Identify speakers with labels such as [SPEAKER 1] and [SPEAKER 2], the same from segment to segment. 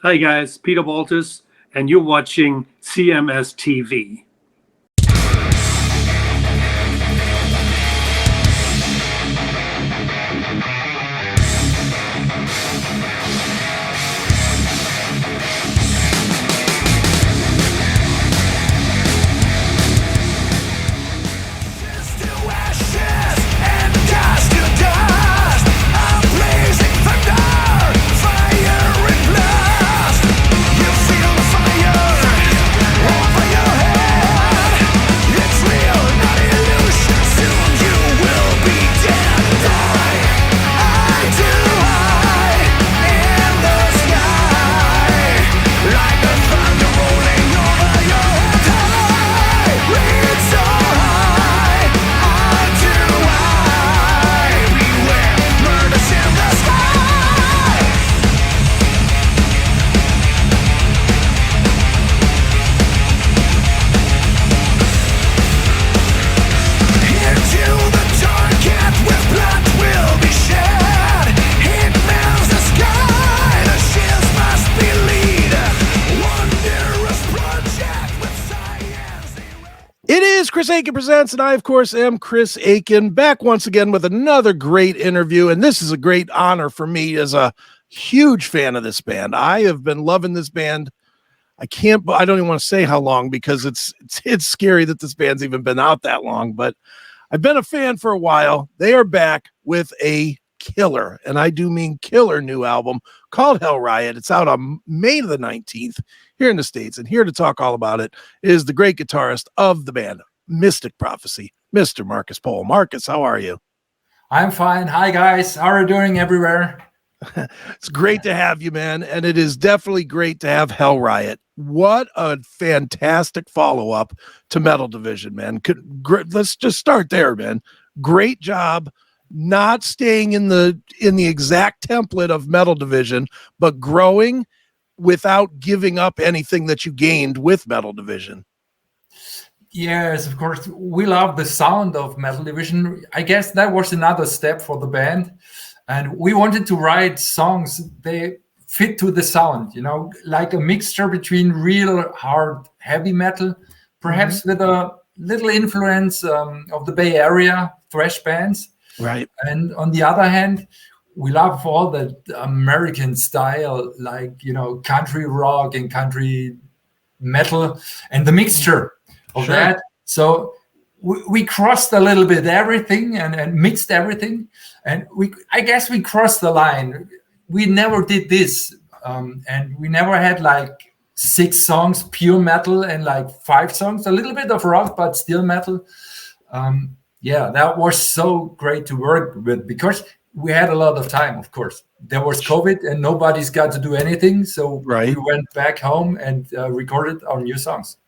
[SPEAKER 1] Hi guys, Peter Baltus, and you're watching CMS TV.
[SPEAKER 2] Chris Aiken presents, and I, of course, am Chris Aiken, back once again with another great interview. And this is a great honor for me as a huge fan of this band. I have been loving this band. I don't even want to say how long, because it's scary that this band's even been out that long, but I've been a fan for a while. They are back with a killer, and I do mean killer, new album called HELLRIOT. It's out on May the 19th here in the States, and here to talk all about it is the great guitarist of the band, Mystic Prophecy, Mr. Marcus Pohl. Marcus, how are you?
[SPEAKER 3] I'm fine. Hi, guys. How are you doing everywhere?
[SPEAKER 2] It's great to have you, man, and it is definitely great to have HELLRIOT. What a fantastic follow-up to Metal Division, man. Let's just start there, man. Great job not staying in the exact template of Metal Division, but growing without giving up anything that you gained with Metal Division.
[SPEAKER 3] Yes, of course. We love the sound of Metal Division. I guess that was another step for the band. And we wanted to write songs they fit to the sound, like a mixture between real hard heavy metal, perhaps with a little influence of the Bay Area thrash bands.
[SPEAKER 2] Right.
[SPEAKER 3] And on the other hand, we love all the American style, like, country rock and country metal, and the mixture of that. So we crossed a little bit everything and mixed everything. And I guess we crossed the line. We never did this. And we never had like 6 songs, pure metal, and like 5 songs, a little bit of rock, but still metal. That was so great to work with, because we had a lot of time, of course. There was COVID and nobody's got to do anything. So we went back home and recorded our new songs.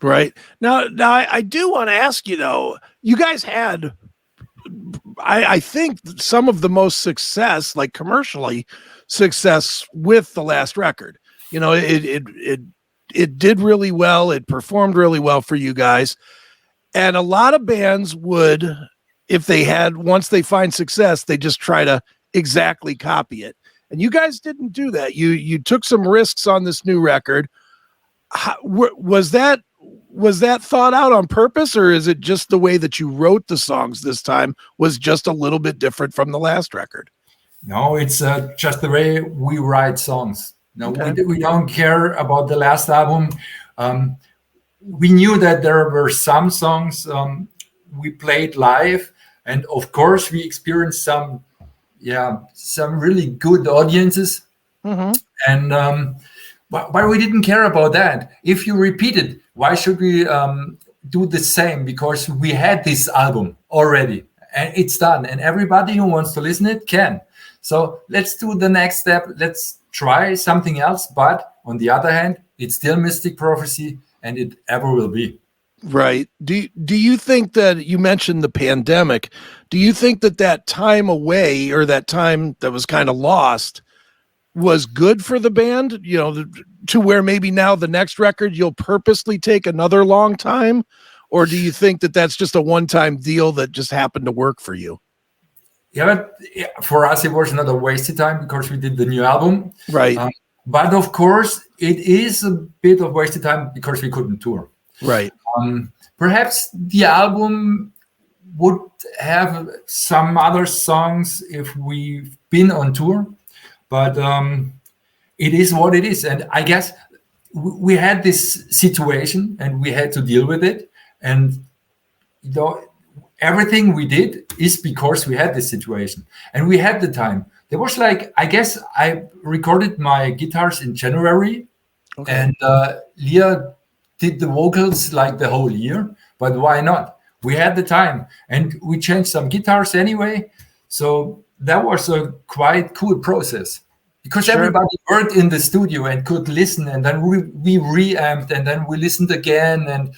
[SPEAKER 2] Right. Now I do want to ask you, though, you guys had, I think, some of the most success, like commercially success, with the last record. It did really well. It performed really well for you guys. And a lot of bands would, once they find success, they just try to exactly copy it. And you guys didn't do that. You took some risks on this new record. Was that thought out on purpose, or is it just the way that you wrote the songs this time was just a little bit different from the last record?
[SPEAKER 3] No, it's just the way we write songs. No, we don't care about the last album. We knew that there were some songs we played live, and of course we experienced some really good audiences. And but we didn't care about that. If you repeat it, why should we do the same? Because we had this album already, and it's done, and everybody who wants to listen it can. So let's do the next step. Let's try something else. But on the other hand, it's still Mystic Prophecy, and it ever will be.
[SPEAKER 2] Right. Do you think that, you mentioned the pandemic, do you think that time away, or that time that was kind of lost, was good for the band, to where maybe now the next record you'll purposely take another long time? Or do you think that that's just a one-time deal that just happened to work for you?
[SPEAKER 3] Yeah, but for us, it was not a wasted time, because we did the new album.
[SPEAKER 2] Right.
[SPEAKER 3] but of course, it is a bit of wasted time because we couldn't tour.
[SPEAKER 2] Right.
[SPEAKER 3] Perhaps the album would have some other songs if we've been on tour, but it is what it is. And I guess we had this situation and we had to deal with it. And everything we did is because we had this situation and we had the time. There was like, I guess I recorded my guitars in January, and Leah did the vocals like the whole year, but why not? We had the time and we changed some guitars anyway. So that was a quite cool process because everybody worked in the studio and could listen, and then we reamped and then we listened again, and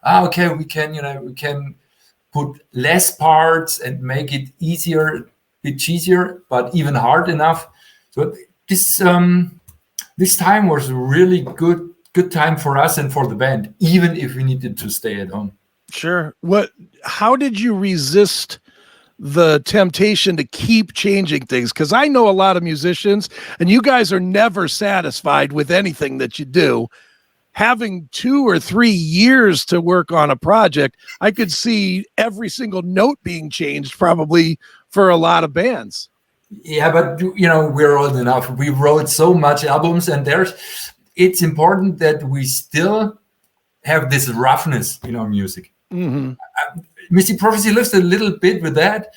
[SPEAKER 3] okay, we can put less parts and make it easier, bit cheesier, but even hard enough. So this time was really good time for us and for the band, even if we needed to stay at home.
[SPEAKER 2] Sure. How did you resist the temptation to keep changing things? Because I know a lot of musicians, and you guys are never satisfied with anything that you do. Having 2 or 3 years to work on a project, I could see every single note being changed probably for a lot of bands.
[SPEAKER 3] Yeah, but we're old enough. We wrote so much albums, and it's important that we still have this roughness in our music.
[SPEAKER 2] Mm-hmm.
[SPEAKER 3] Mystic Prophecy lives a little bit with that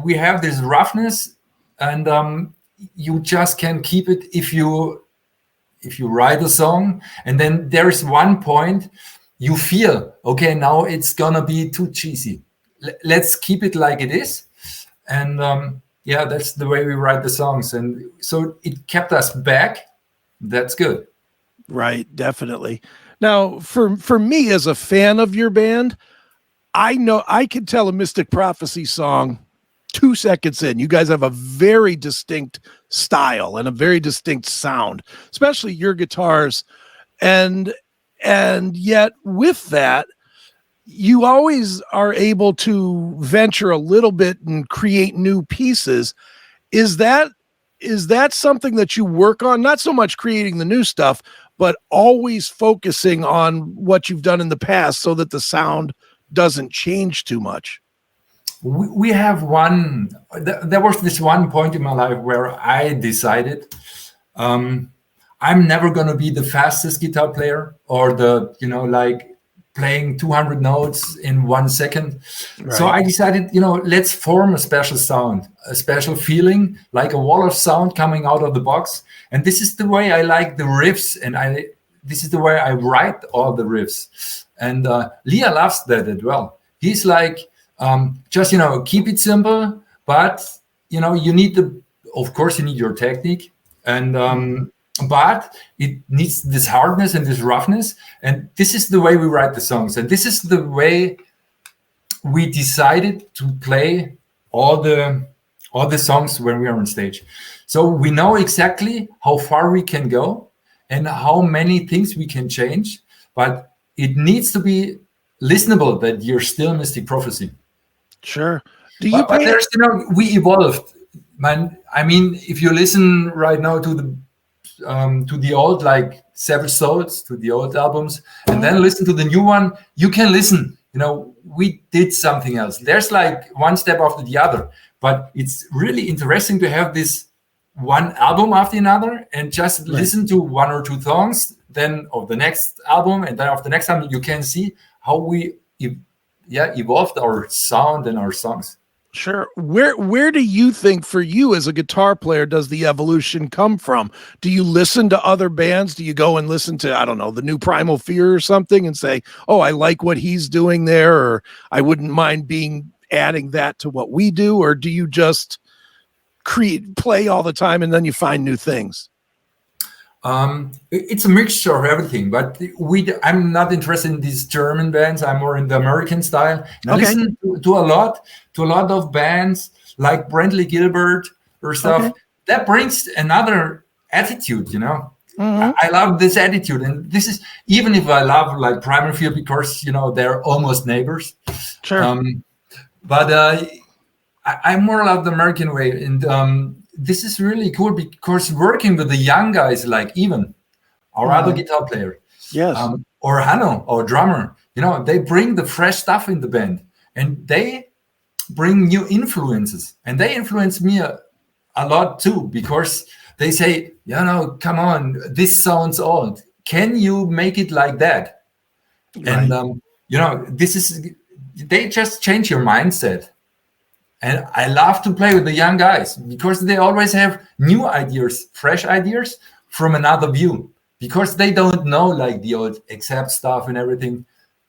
[SPEAKER 3] we have this roughness, and you just can keep it if you write a song, and then there's one point you feel, okay, now it's gonna be too cheesy. Let's keep it like it is. And that's the way we write the songs. And so it kept us back. That's good.
[SPEAKER 2] Right, definitely. Now, for me as a fan of your band, I know I can tell a Mystic Prophecy song 2 seconds in. You guys have a very distinct style and a very distinct sound, especially your guitars. And yet with that, you always are able to venture a little bit and create new pieces. Is that something that you work on? Not so much creating the new stuff, but always focusing on what you've done in the past so that the sound doesn't change too much.
[SPEAKER 3] We have there was this one point in my life where I decided I'm never going to be the fastest guitar player or like playing 200 notes in 1 second. Right. So I decided, let's form a special sound, a special feeling, like a wall of sound coming out of the box. And this is the way I like the riffs, and this is the way I write all the riffs. And Leah loves that as well. He's like, just keep it simple, but you need of course you need your technique, and but it needs this hardness and this roughness, and this is the way we write the songs, and this is the way we decided to play all the songs when we are on stage. So we know exactly how far we can go and how many things we can change, but it needs to be listenable that you're still Mystic Prophecy.
[SPEAKER 2] Sure. Do you?
[SPEAKER 3] But there's, we evolved, man. I mean, if you listen right now to the old, like Savage Souls, to the old albums, and then listen to the new one, you can listen. We did something else. There's like one step after the other, but it's really interesting to have this one album after another and just listen to 1 or 2 songs, then of the next album, and then of the next album, you can see how we evolved our sound and our songs.
[SPEAKER 2] Sure. Where do you think, for you as a guitar player, does the evolution come from? Do you listen to other bands? Do you go and listen to, I don't know, the new Primal Fear or something and say, oh, I like what he's doing there, or I wouldn't mind adding that to what we do? Or do you just play all the time and then you find new things?
[SPEAKER 3] It's a mixture of everything, but I'm not interested in these German bands. I'm more in the American style. And I listen to a lot of bands like Brantley Gilbert or stuff. Okay. That brings another attitude, Mm-hmm. I love this attitude, and this is, even if I love like Primal Fear because they're almost neighbors. Sure. But I more love the American way, and this is really cool because working with the young guys like Ivan, our other guitar player,
[SPEAKER 2] Yes.
[SPEAKER 3] or Hanno, our drummer, they bring the fresh stuff in the band, and they bring new influences, and they influence me a lot too, because they say, come on, this sounds old. Can you make it like that?
[SPEAKER 2] Right.
[SPEAKER 3] And they just change your mindset. And I love to play with the young guys because they always have new ideas, fresh ideas from another view, because they don't know like the old Accept stuff and everything.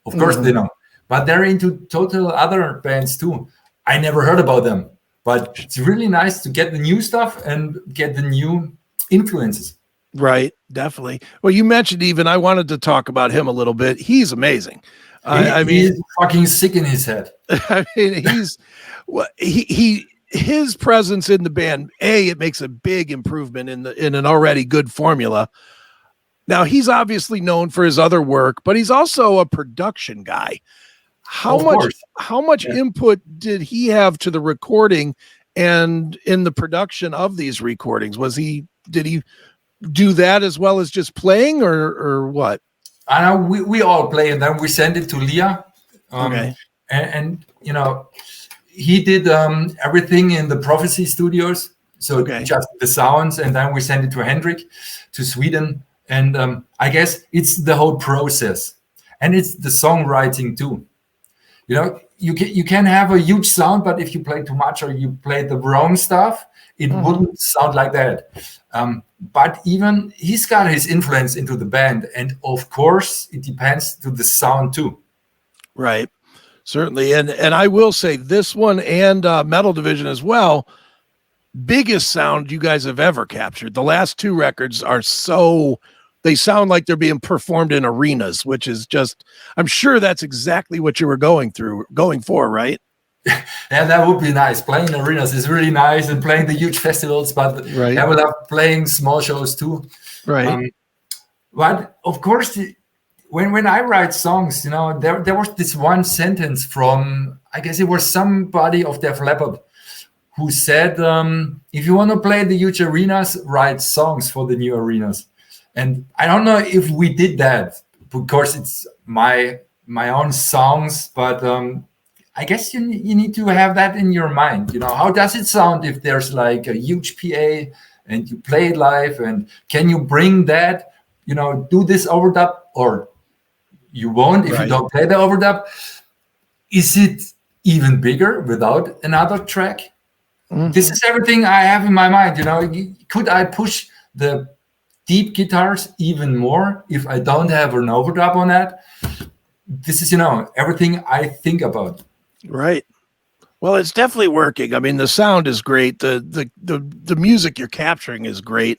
[SPEAKER 3] Of course they know, but they're into total other bands too. I never heard about them, but it's really nice to get the new stuff and get the new influences.
[SPEAKER 2] Right. Definitely. Well, you mentioned Even. I wanted to talk about him a little bit. He's amazing. I mean,
[SPEAKER 3] he's fucking sick in his head.
[SPEAKER 2] I mean, his presence in the band, it makes a big improvement in an already good formula. Now, he's obviously known for his other work, but he's also a production guy. How much input did he have to the recording and in the production of these recordings? Did he do that as well as just playing, or what?
[SPEAKER 3] I know we all play, and then we send it to Leah.
[SPEAKER 2] Okay.
[SPEAKER 3] And he did everything in the Prophecy Studios. So just the sounds, and then we send it to Hendrik, to Sweden. And I guess it's the whole process, and it's the songwriting too. You can have a huge sound, but if you play too much or you play the wrong stuff, it wouldn't sound like that. But even he's got his influence into the band, and of course it depends to the sound too.
[SPEAKER 2] Right, certainly. And I will say this one and Metal Division as well, biggest sound you guys have ever captured. The last two records are they sound like they're being performed in arenas, which is just, I'm sure that's exactly what you were going for, right?
[SPEAKER 3] Yeah, that would be nice. Playing arenas is really nice, and playing the huge festivals, but I will love playing small shows too.
[SPEAKER 2] Right.
[SPEAKER 3] But of course, when I write songs, there was this one sentence from, I guess it was somebody of Def Leppard, who said, if you want to play the huge arenas, write songs for the new arenas. And I don't know if we did that, because it's my own songs, but I guess you need to have that in your mind. How does it sound if there's like a huge PA and you play it live, and can you bring that, do this overdub, or you won't if you don't play the overdub? Is it even bigger without another track? This is everything I have in my mind. Could I push the deep guitars even more if I don't have an overdub on that? This is, everything I think about.
[SPEAKER 2] Right. Well, it's definitely working. I mean, the sound is great. The music you're capturing is great.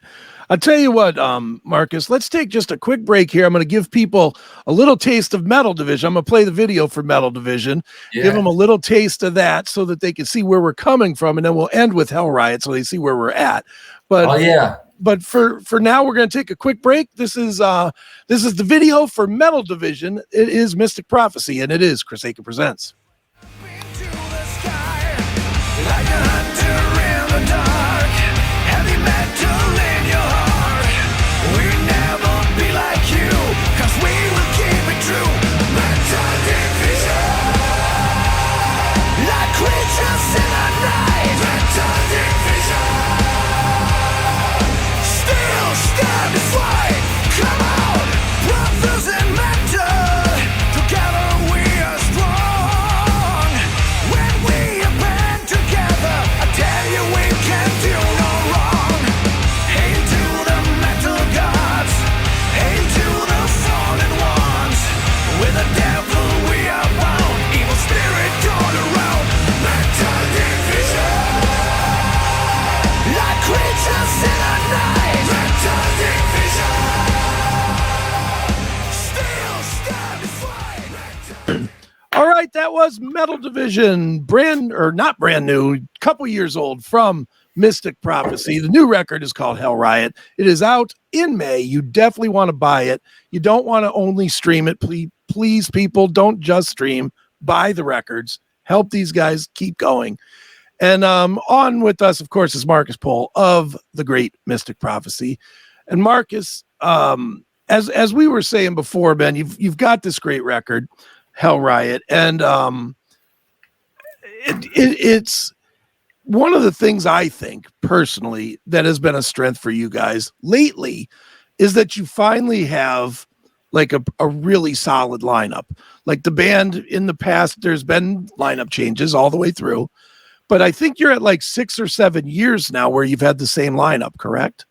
[SPEAKER 2] I'll tell you what, Marcus, let's take just a quick break here. I'm going to give people a little taste of Metal Division. I'm going to play the video for Metal Division, give them a little taste of that so that they can see where we're coming from, and then we'll end with HELLRIOT so they see where we're at. But for now, we're going to take a quick break. This is the video for Metal Division. It is Mystic Prophecy, and it is Chris Akin Presents. All right, that was Metal Division, not brand new, couple years old, from Mystic Prophecy. The new record is called HELLRIOT. It is out in May. You definitely want to buy it. You don't want to only stream it. Please, people, don't just stream. Buy the records. Help these guys keep going. And on with us, of course, is Marcus Pohl of the Great Mystic Prophecy. And Marcus, as we were saying before, Ben, you've got this great record, HELLRIOT, and it's one of the things I think personally that has been a strength for you guys lately is that you finally have like a really solid lineup. Like the band in the past, there's been lineup changes all the way through, but I think you're at like 6 or 7 years now where you've had the same lineup, correct?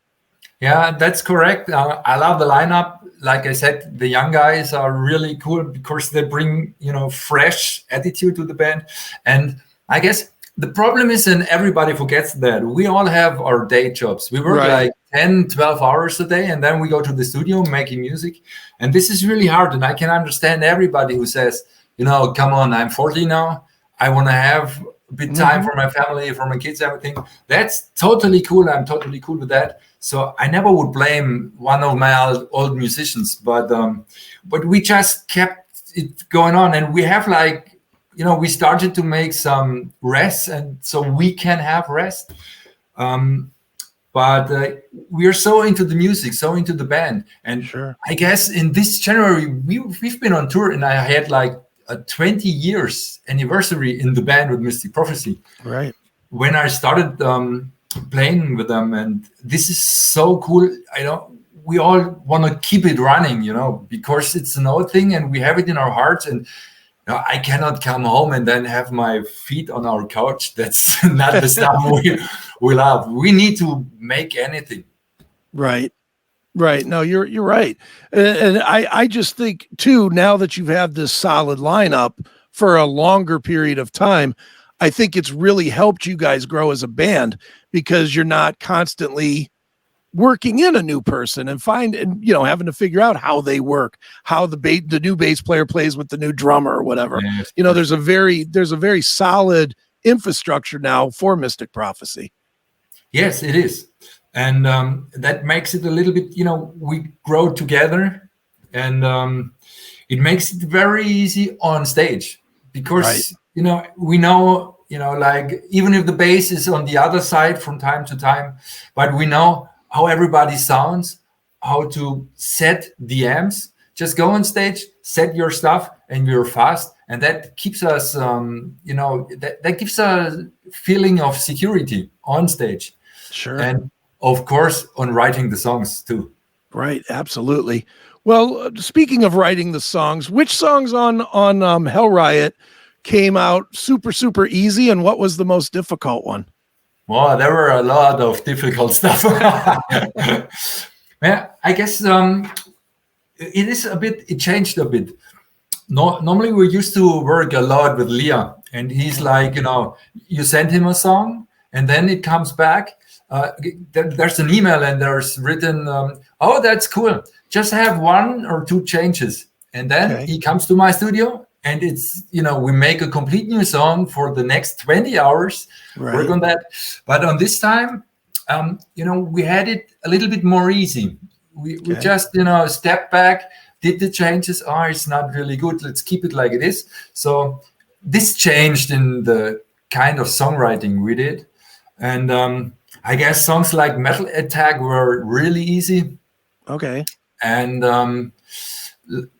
[SPEAKER 3] Yeah, that's correct. I love the lineup. Like I said, the young guys are really cool because they bring, fresh attitude to the band. And I guess the problem is, and everybody forgets that, we all have our day jobs. We work like 10, 12 hours a day, and then we go to the studio making music. And this is really hard. And I can understand everybody who says, come on, I'm 40 now. I want to have a bit time for my family, for my kids, everything. That's totally cool. I'm totally cool with that. So I never would blame one of my old musicians, but we just kept it going on. And we have we started to make some rest, and so we can have rest. But we are so into the music, so into the band. And I guess in this January, we've been on tour, and I had like a 20 years anniversary in the band with Mystic Prophecy.
[SPEAKER 2] Right.
[SPEAKER 3] When I started playing with them, and this is so cool. We all want to keep it running, because it's an old thing and we have it in our hearts. And I cannot come home and then have my feet on our couch. That's not the stuff we love. We need to make anything.
[SPEAKER 2] Right. No, you're right. And I just think too, now that you've had this solid lineup for a longer period of time, I think it's really helped you guys grow as a band because you're not constantly working in a new person and having to figure out how they work, how the new bass player plays with the new drummer or whatever. Yes. There's a very solid infrastructure now for Mystic Prophecy.
[SPEAKER 3] Yes, it is. And that makes it a little bit, we grow together, and it makes it very easy on stage because, we know, like even if the bass is on the other side from time to time, but we know how everybody sounds, how to set the amps. Just go on stage, set your stuff, and we're fast. And that keeps us, that gives a feeling of security on stage.
[SPEAKER 2] Sure.
[SPEAKER 3] And of course, on writing the songs too.
[SPEAKER 2] Right. Absolutely. Well, speaking of writing the songs, which songs on HELLRIOT came out super, super easy, and what was the most difficult one?
[SPEAKER 3] Well, there were a lot of difficult stuff. Yeah, I guess it changed a bit. Normally we used to work a lot with Leah, and he's like, you send him a song and then it comes back. There's an email and there's written, oh, that's cool. Just have 1 or 2 changes. And then he comes to my studio, and it's, we make a complete new song for the next 20 hours, work on that. But on this time, we had it a little bit more easy. We just, stepped back, did the changes. Oh, it's not really good. Let's keep it like it is. So this changed in the kind of songwriting we did. And I guess songs like Metal Attack were really easy.
[SPEAKER 2] Okay.
[SPEAKER 3] And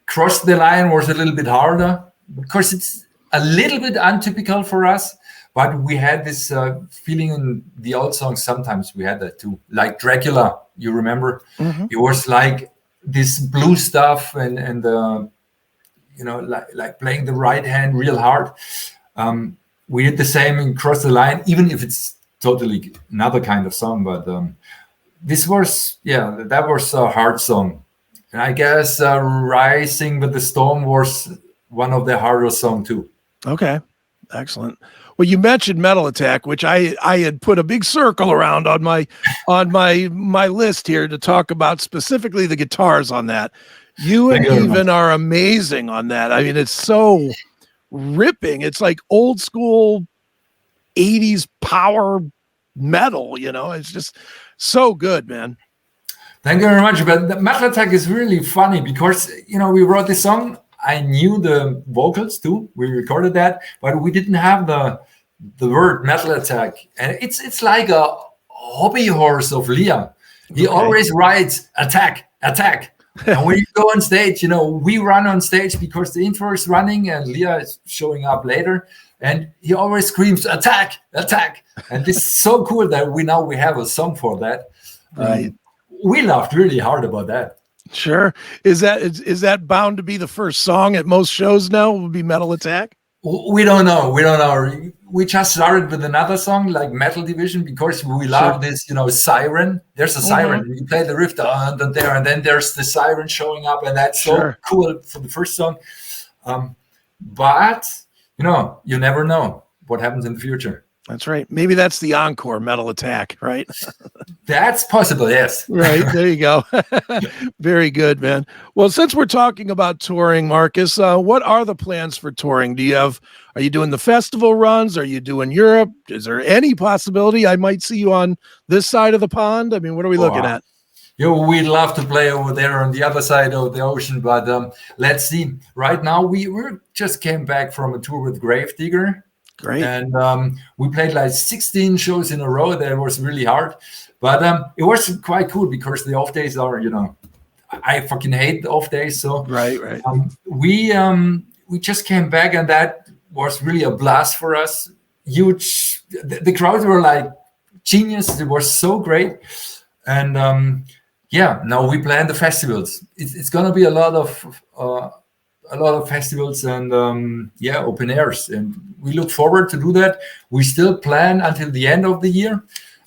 [SPEAKER 3] Cross the Line was a little bit harder because it's a little bit untypical for us. But we had this feeling in the old songs. Sometimes we had that too. Like Dracula, you remember? Mm-hmm. It was like this blue stuff and like playing the right hand real hard. We did the same in Cross the Line, even if it's totally another kind of song. But this was, that was a hard song. And I guess Rising with the Storm was one of the harder songs too.
[SPEAKER 2] Okay, excellent. Well, you mentioned Metal Attack, which I had put a big circle around on my list here to talk about specifically the guitars on that. You and Even are amazing on that. I mean, it's so ripping. It's like old school 80s power metal, it's just so good, man.
[SPEAKER 3] Thank you very much. But the Metal Attack is really funny because, we wrote this song. I knew the vocals too. We recorded that, but we didn't have the the word metal attack, and it's like a hobby horse of Leah. He always writes attack, attack. And when you go on stage, we run on stage because the intro is running and Leah is showing up later. And he always screams, attack, attack. And this is so cool that we have a song for that.
[SPEAKER 2] Right.
[SPEAKER 3] We laughed really hard about that.
[SPEAKER 2] Sure. Is that bound to be the first song at most shows now? Will be Metal Attack?
[SPEAKER 3] We don't know. We just started with another song like Metal Division because we love this, siren. There's a siren. You play the riff and then there's the siren showing up, and that's so cool for the first song. But you never know what happens in the future.
[SPEAKER 2] That's right. Maybe that's the encore Metal Attack, right?
[SPEAKER 3] That's possible, yes.
[SPEAKER 2] Right. There you go. Very good, man. Well, since we're talking about touring, Marcus, what are the plans for touring? Are you doing the festival runs? Are you doing Europe? Is there any possibility I might see you on this side of the pond? I mean, what are we looking at?
[SPEAKER 3] We'd love to play over there on the other side of the ocean, but let's see. Right now, we just came back from a tour with Gravedigger.
[SPEAKER 2] Great.
[SPEAKER 3] And we played like 16 shows in a row. That was really hard. But it was quite cool because the off days are, I fucking hate the off days. So
[SPEAKER 2] right.
[SPEAKER 3] We just came back, and that was really a blast for us. Huge. The crowds were like genius. It was so great. And now we plan the festivals. It's going to be a lot of festivals and open airs, and we look forward to do that. We still plan until the end of the year,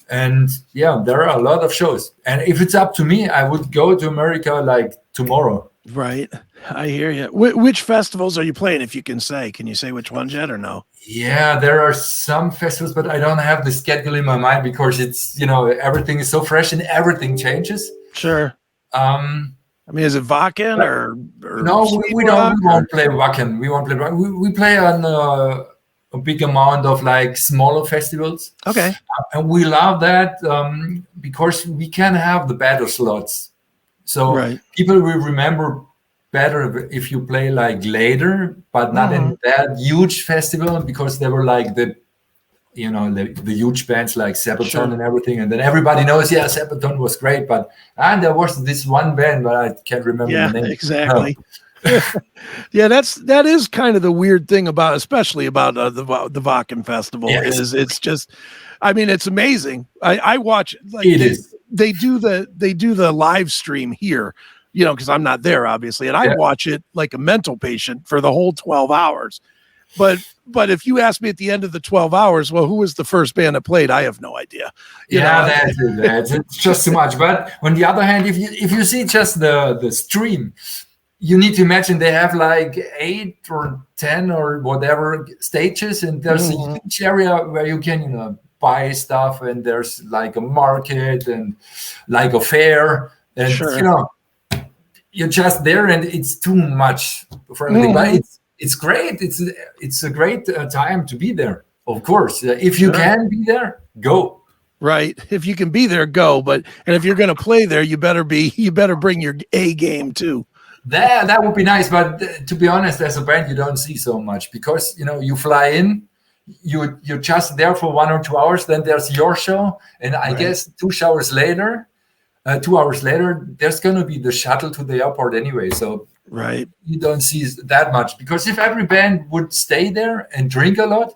[SPEAKER 3] and there are a lot of shows. And if it's up to me, I would go to America like tomorrow.
[SPEAKER 2] Right, I hear you. Which festivals are you playing, if you can say? Can you say which ones yet or no?
[SPEAKER 3] Yeah, there are some festivals, but I don't have the schedule in my mind because it's everything is so fresh and everything changes.
[SPEAKER 2] Sure. I mean, is it Wacken or
[SPEAKER 3] no? We won't play Wacken. We won't play. We play on a big amount of like smaller festivals.
[SPEAKER 2] Okay.
[SPEAKER 3] And we love that because we can have the better slots. So people will remember better if you play like later, but not in that huge festival because they were like the huge bands like Sabaton and everything, and then everybody knows, Sabaton was great, and there was this one band, but I can't remember the name.
[SPEAKER 2] Exactly. Yeah, that is kind of the weird thing especially about the Wacken Festival. It's just, I mean, it's amazing. I watch like they do the live stream here, because I'm not there obviously, and I watch it like a mental patient for the whole 12 hours. But if you ask me at the end of the 12 hours, well, who was the first band that played? I have no idea.
[SPEAKER 3] It's just too much. But on the other hand, if you see just the stream, you need to imagine they have like 8 or 10 or whatever stages, and there's a huge area where you can buy stuff, and there's like a market and like a fair, and you're just there, and it's too much for everything. But it's great. It's a great time to be there. Of course, if you can be there, go.
[SPEAKER 2] Right. If you can be there, go. And if you're going to play there, you better bring your A game too.
[SPEAKER 3] That would be nice. But to be honest, as a band, you don't see so much because you fly in, you're just there for 1 or 2 hours. Then there's your show, and I guess 2 hours later, there's going to be the shuttle to the airport anyway. So.
[SPEAKER 2] Right.
[SPEAKER 3] You don't see that much because if every band would stay there and drink a lot,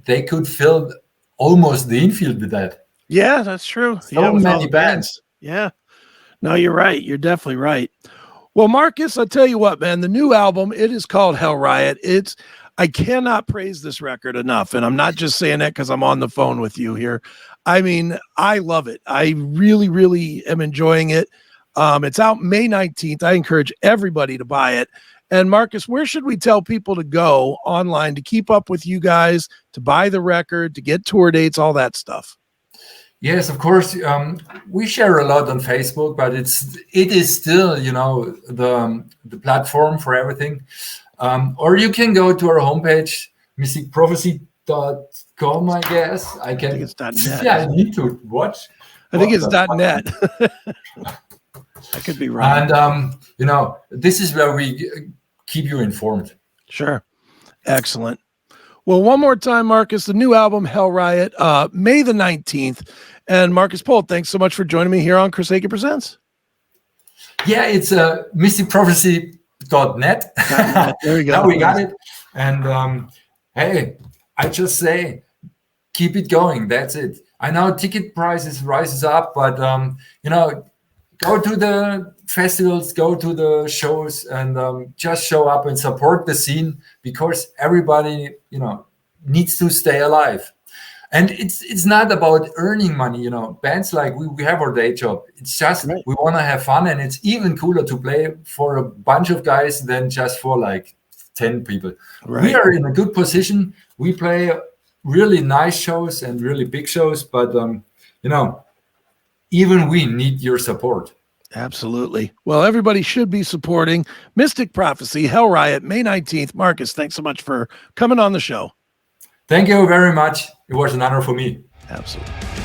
[SPEAKER 3] they could fill almost the infield with that.
[SPEAKER 2] Yeah, that's true.
[SPEAKER 3] So many bands.
[SPEAKER 2] Yeah. No, you're right. You're definitely right. Well, Marcus, I'll tell you what, man, the new album, it is called HELLRIOT. I cannot praise this record enough. And I'm not just saying that because I'm on the phone with you here. I mean, I love it. I really, really am enjoying it. It's out May 19th. I encourage everybody to buy it. And Marcus, where should we tell people to go online to keep up with you guys, to buy the record, to get tour dates, all that stuff?
[SPEAKER 3] Yes, of course. We share a lot on Facebook, but it is still, the platform for everything. Or you can go to our homepage, musicprophecy.com, I guess. I think
[SPEAKER 2] it's .net.
[SPEAKER 3] Yeah, I need to watch.
[SPEAKER 2] I think it's .net. I could be wrong.
[SPEAKER 3] And, this is where we keep you informed.
[SPEAKER 2] Sure. Excellent. Well, one more time, Marcus, the new album, HELLRIOT, May the 19th. And Marcus Polt, thanks so much for joining me here on Chris Akin Presents.
[SPEAKER 3] Yeah, it's mysticprophecy.net.
[SPEAKER 2] There we go.
[SPEAKER 3] Now we got it. And hey, I just say, keep it going. That's it. I know ticket prices rises up, but go to the festivals, go to the shows, and just show up and support the scene, because everybody, needs to stay alive. And it's not about earning money, bands like we have our day job. It's just right. We want to have fun, and it's even cooler to play for a bunch of guys than just for like 10 people. Right. We are in a good position. We play really nice shows and really big shows, but even we need your support.
[SPEAKER 2] Absolutely. Well, everybody should be supporting Mystic Prophecy, HELLRIOT, May 19th. Marcus, thanks so much for coming on the show.
[SPEAKER 3] Thank you very much. It was an honor for me.
[SPEAKER 2] Absolutely.